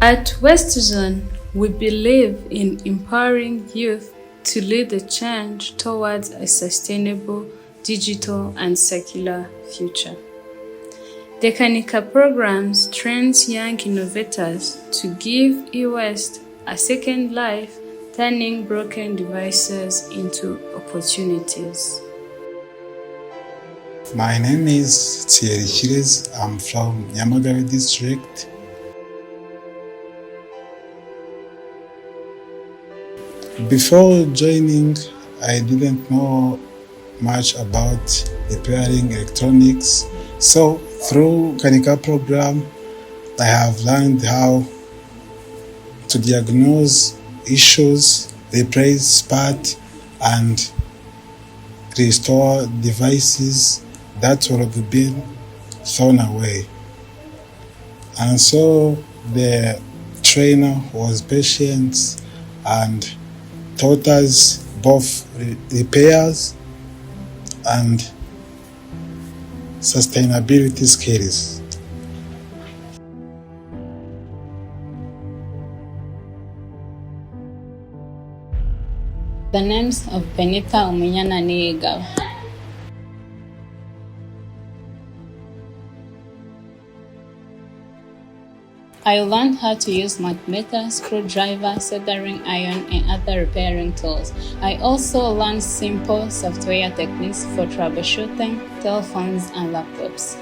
At Wastezon, we believe in empowering youth to lead the change towards a sustainable, digital, and secular future. The Kanika Program trains young innovators to give e-waste a second life, turning broken devices into opportunities. My name is Thierry Chires. I'm from Nyamagabe district. Before joining, I didn't know much about repairing electronics. So through Kanika Program, I have learned how to diagnose issues, replace parts, and restore devices that would have been thrown away. And so the trainer was patient and taught us both repairs and sustainability skills. The names of Benita Umunyana Niga. I learned how to use multimeter, screwdriver, soldering iron, and other repairing tools. I also learned simple software techniques for troubleshooting telephones and laptops.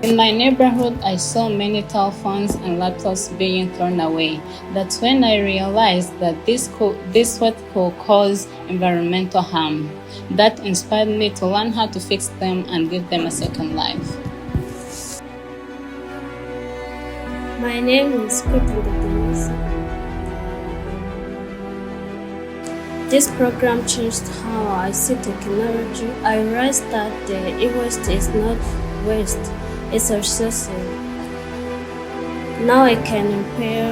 In my neighborhood, I saw many telephones and laptops being thrown away. That's when I realized that this what could cause environmental harm. That inspired me to learn how to fix them and give them a second life. My name is Kanika Program. This program changed how I see technology. I realized that the e-waste is not waste, it's a resource. Now I can repair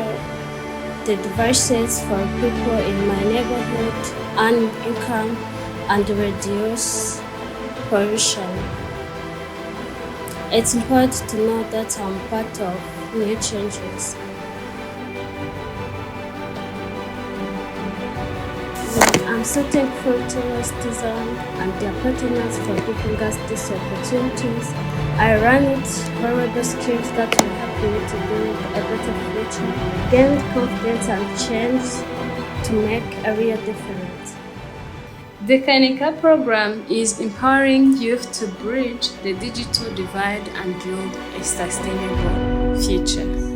the devices for people in my neighborhood, earn income, and reduce pollution. It's important to know that I'm part of new changes. I'm so thankful to Wastezon and their partners for giving us these opportunities. I learned valuable skills that will help me to build a better future, gain confidence and change to make a real difference. The Kanika Program is empowering youth to bridge the digital divide and build a sustainable future.